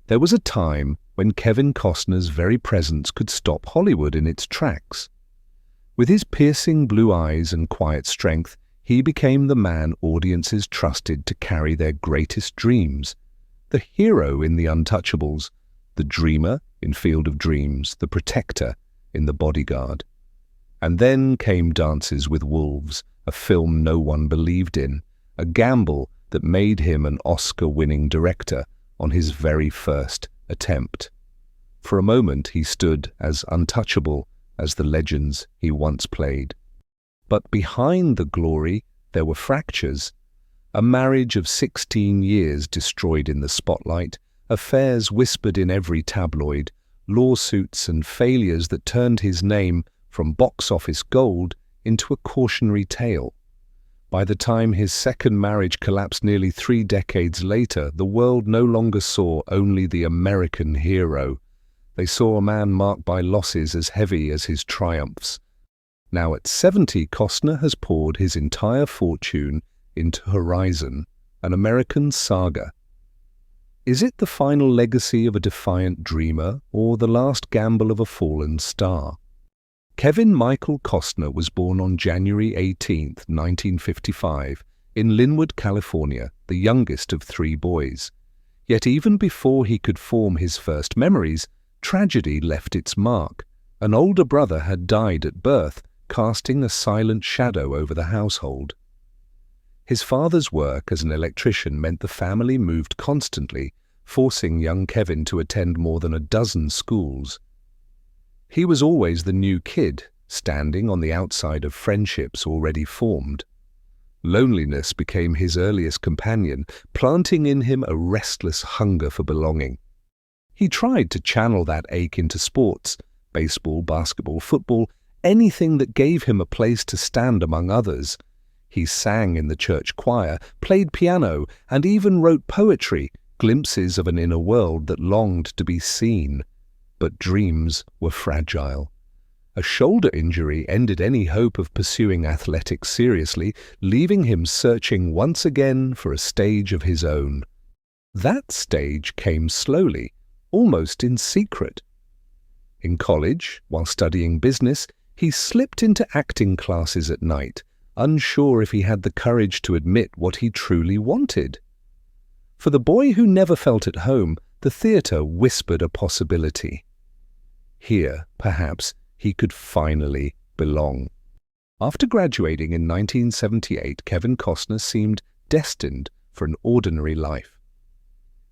There was a time when Kevin Costner's very presence could stop Hollywood in its tracks. With his piercing blue eyes and quiet strength, he became the man audiences trusted to carry their greatest dreams. The hero in The Untouchables, the dreamer in Field of Dreams, the protector in The Bodyguard. And then came Dances with Wolves, a film no one believed in, a gamble that made him an Oscar-winning director on his very first attempt. For a moment he stood as untouchable as the legends he once played. But behind the glory there were fractures. A marriage of 16 years destroyed in the spotlight, affairs whispered in every tabloid, lawsuits and failures that turned his name from box office gold into a cautionary tale. By the time his second marriage collapsed nearly 3 decades later, the world no longer saw only the American hero. They saw a man marked by losses as heavy as his triumphs. Now at 70, Costner has poured his entire fortune into Horizon, an American saga. Is it the final legacy of a defiant dreamer or the last gamble of a fallen star? Kevin Michael Costner was born on January 18, 1955, in Linwood, California, the youngest of 3 boys. Yet even before he could form his first memories, tragedy left its mark. An older brother had died at birth, casting a silent shadow over the household. His father's work as an electrician meant the family moved constantly, forcing young Kevin to attend more than a dozen schools. He was always the new kid, standing on the outside of friendships already formed. Loneliness became his earliest companion, planting in him a restless hunger for belonging. He tried to channel that ache into sports, baseball, basketball, football, anything that gave him a place to stand among others. He sang in the church choir, played piano, and even wrote poetry, glimpses of an inner world that longed to be seen. But dreams were fragile. A shoulder injury ended any hope of pursuing athletics seriously, leaving him searching once again for a stage of his own. That stage came slowly, almost in secret. In college, while studying business, he slipped into acting classes at night, unsure if he had the courage to admit what he truly wanted. For the boy who never felt at home, the theatre whispered a possibility. Here, perhaps, he could finally belong. After graduating in 1978, Kevin Costner seemed destined for an ordinary life.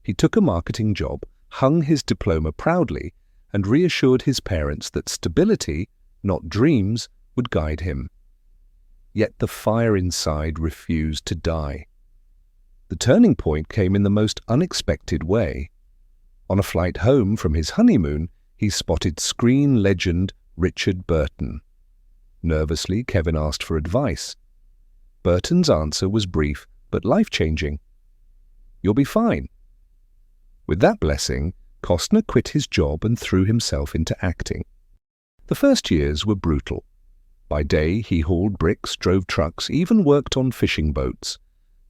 He took a marketing job, hung his diploma proudly, and reassured his parents that stability, not dreams, would guide him. Yet the fire inside refused to die. The turning point came in the most unexpected way. On a flight home from his honeymoon, he spotted screen legend Richard Burton. Nervously, Kevin asked for advice. Burton's answer was brief but life-changing. "You'll be fine." With that blessing, Costner quit his job and threw himself into acting. The first years were brutal. By day, he hauled bricks, drove trucks, even worked on fishing boats.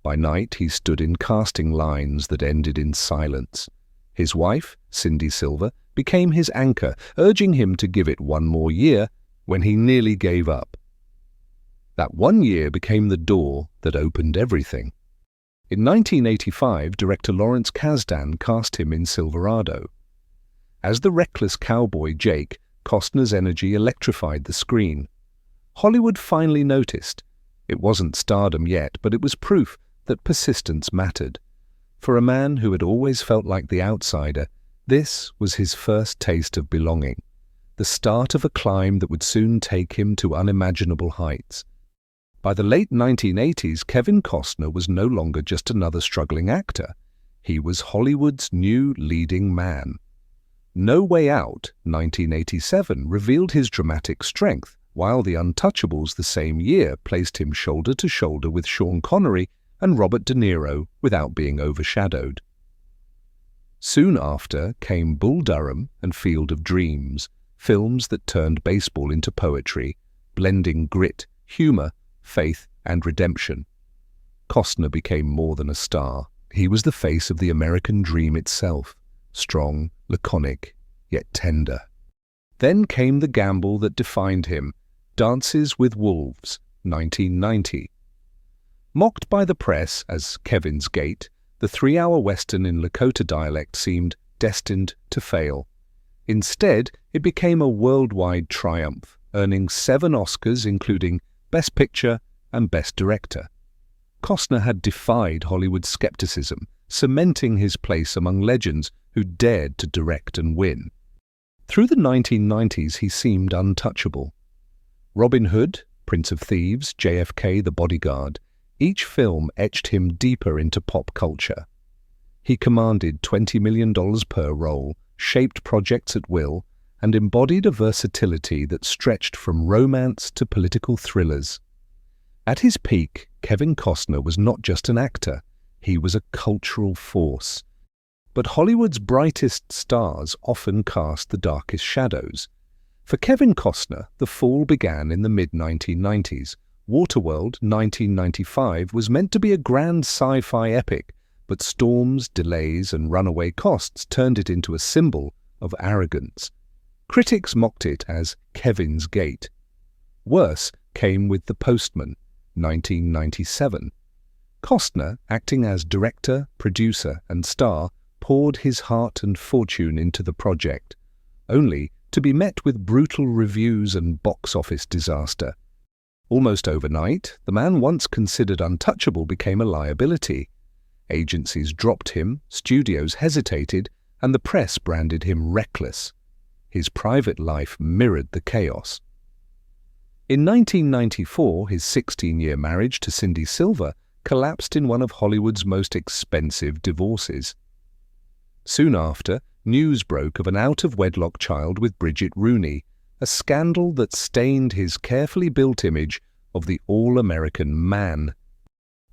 By night, he stood in casting lines that ended in silence. His wife, Cindy Silver, became his anchor, urging him to give it one more year when he nearly gave up. That 1 year became the door that opened everything. In 1985, director Lawrence Kasdan cast him in Silverado. As the reckless cowboy Jake, Costner's energy electrified the screen. Hollywood finally noticed. It wasn't stardom yet, but it was proof that persistence mattered. For a man who had always felt like the outsider, this was his first taste of belonging, the start of a climb that would soon take him to unimaginable heights. By the late 1980s, Kevin Costner was no longer just another struggling actor. He was Hollywood's new leading man. No Way Out, 1987, revealed his dramatic strength, while The Untouchables the same year placed him shoulder to shoulder with Sean Connery and Robert De Niro without being overshadowed. Soon after came Bull Durham and Field of Dreams, films that turned baseball into poetry, blending grit, humor, faith, and redemption. Costner became more than a star. He was the face of the American dream itself, strong, laconic, yet tender. Then came the gamble that defined him, Dances with Wolves, 1990. Mocked by the press as Kevin's Gate, the 3-hour Western in Lakota dialect seemed destined to fail. Instead, it became a worldwide triumph, earning 7 Oscars including Best Picture and Best Director. Costner had defied Hollywood's skepticism, cementing his place among legends who dared to direct and win. Through the 1990s, he seemed untouchable. Robin Hood, Prince of Thieves, JFK, The Bodyguard, each film etched him deeper into pop culture. He commanded $20 million per role, shaped projects at will, and embodied a versatility that stretched from romance to political thrillers. At his peak, Kevin Costner was not just an actor, he was a cultural force. But Hollywood's brightest stars often cast the darkest shadows. For Kevin Costner, the fall began in the mid-1990s. Waterworld, 1995, was meant to be a grand sci-fi epic, but storms, delays, and runaway costs turned it into a symbol of arrogance. Critics mocked it as Kevin's Gate. Worse came with The Postman, 1997. Costner, acting as director, producer, and star, poured his heart and fortune into the project, only to be met with brutal reviews and box office disaster. Almost overnight, the man once considered untouchable became a liability. Agencies dropped him, studios hesitated, and the press branded him reckless. His private life mirrored the chaos. In 1994, his 16-year marriage to Cindy Silver collapsed in one of Hollywood's most expensive divorces. Soon after, news broke of an out-of-wedlock child with Bridget Rooney, a scandal that stained his carefully built image of the all-American man.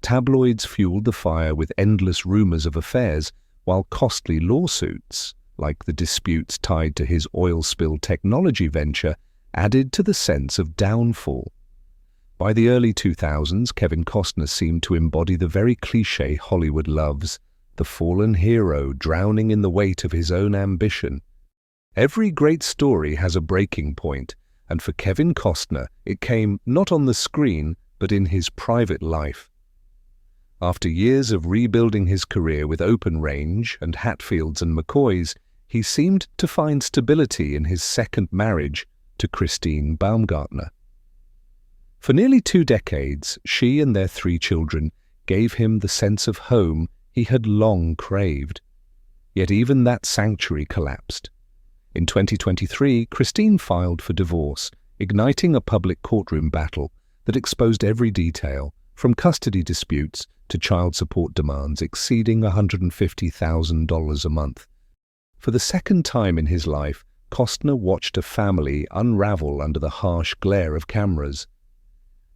Tabloids fueled the fire with endless rumors of affairs, while costly lawsuits, like the disputes tied to his oil spill technology venture, added to the sense of downfall. By the early 2000s, Kevin Costner seemed to embody the very cliché Hollywood loves, the fallen hero drowning in the weight of his own ambition. Every great story has a breaking point, and for Kevin Costner, it came not on the screen, but in his private life. After years of rebuilding his career with Open Range and Hatfields and McCoys, he seemed to find stability in his second marriage to Christine Baumgartner. For nearly 2 decades, she and their 3 children gave him the sense of home he had long craved. Yet even that sanctuary collapsed. In 2023, Christine filed for divorce, igniting a public courtroom battle that exposed every detail, from custody disputes to child support demands exceeding $150,000 a month. For the second time in his life, Costner watched a family unravel under the harsh glare of cameras.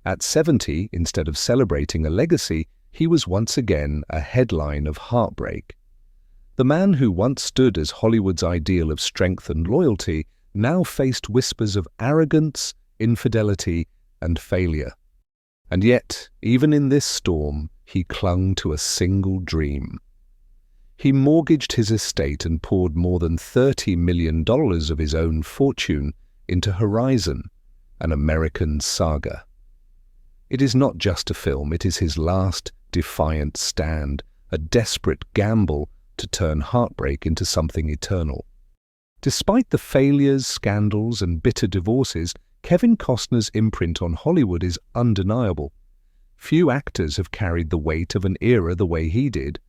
At 70, instead of celebrating a legacy, he was once again a headline of heartbreak. The man who once stood as Hollywood's ideal of strength and loyalty now faced whispers of arrogance, infidelity, and failure. And yet, even in this storm, he clung to a single dream. He mortgaged his estate and poured more than $30 million of his own fortune into Horizon, an American saga. It is not just a film, it is his last defiant stand, a desperate gamble to turn heartbreak into something eternal. Despite the failures, scandals, and bitter divorces, Kevin Costner's imprint on Hollywood is undeniable. Few actors have carried the weight of an era the way he did.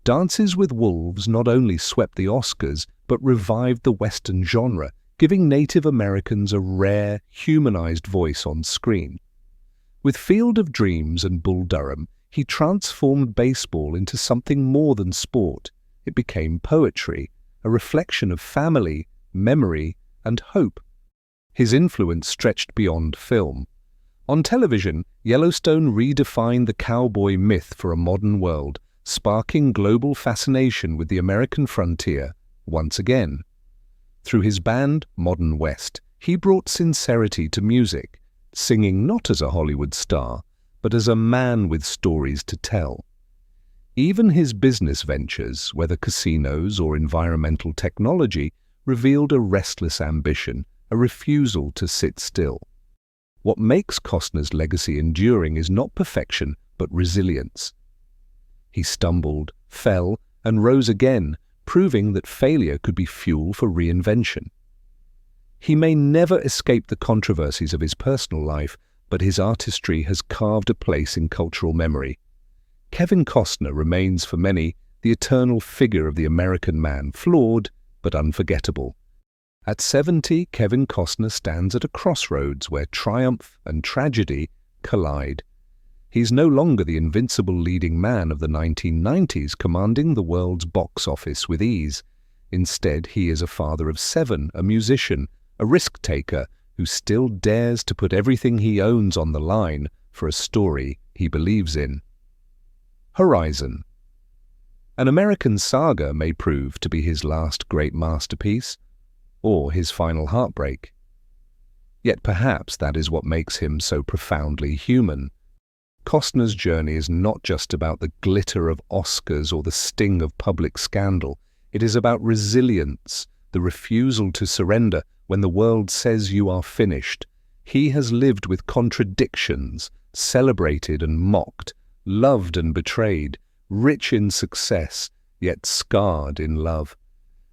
Dances with Wolves not only swept the Oscars, but revived the Western genre, giving Native Americans a rare, humanized voice on screen. With Field of Dreams and Bull Durham, he transformed baseball into something more than sport. It became poetry, a reflection of family, memory, and hope. His influence stretched beyond film. On television, Yellowstone redefined the cowboy myth for a modern world, sparking global fascination with the American frontier once again. Through his band, Modern West, he brought sincerity to music, singing not as a Hollywood star, but as a man with stories to tell. Even his business ventures, whether casinos or environmental technology, revealed a restless ambition, a refusal to sit still. What makes Costner's legacy enduring is not perfection, but resilience. He stumbled, fell, and rose again, proving that failure could be fuel for reinvention. He may never escape the controversies of his personal life, but his artistry has carved a place in cultural memory. Kevin Costner remains for many the eternal figure of the American man, flawed but unforgettable. At 70, Kevin Costner stands at a crossroads where triumph and tragedy collide. He's no longer the invincible leading man of the 1990s, commanding the world's box office with ease. Instead, he is a father of 7, a musician, a risk-taker who still dares to put everything he owns on the line for a story he believes in. Horizon. An American Saga may prove to be his last great masterpiece, or his final heartbreak. Yet perhaps that is what makes him so profoundly human. Costner's journey is not just about the glitter of Oscars or the sting of public scandal. It is about resilience, the refusal to surrender when the world says you are finished. He has lived with contradictions, celebrated and mocked, loved and betrayed, rich in success, yet scarred in love.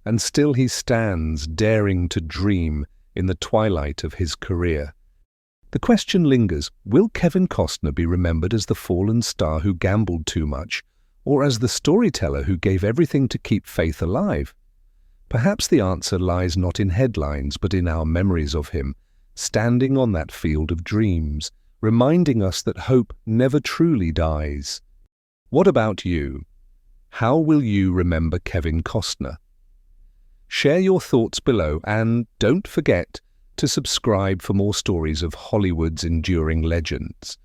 And still he stands, daring to dream, in the twilight of his career. The question lingers, will Kevin Costner be remembered as the fallen star who gambled too much, or as the storyteller who gave everything to keep faith alive? Perhaps the answer lies not in headlines, but in our memories of him, standing on that field of dreams, reminding us that hope never truly dies. What about you? How will you remember Kevin Costner? Share your thoughts below and don't forget to subscribe for more stories of Hollywood's enduring legends.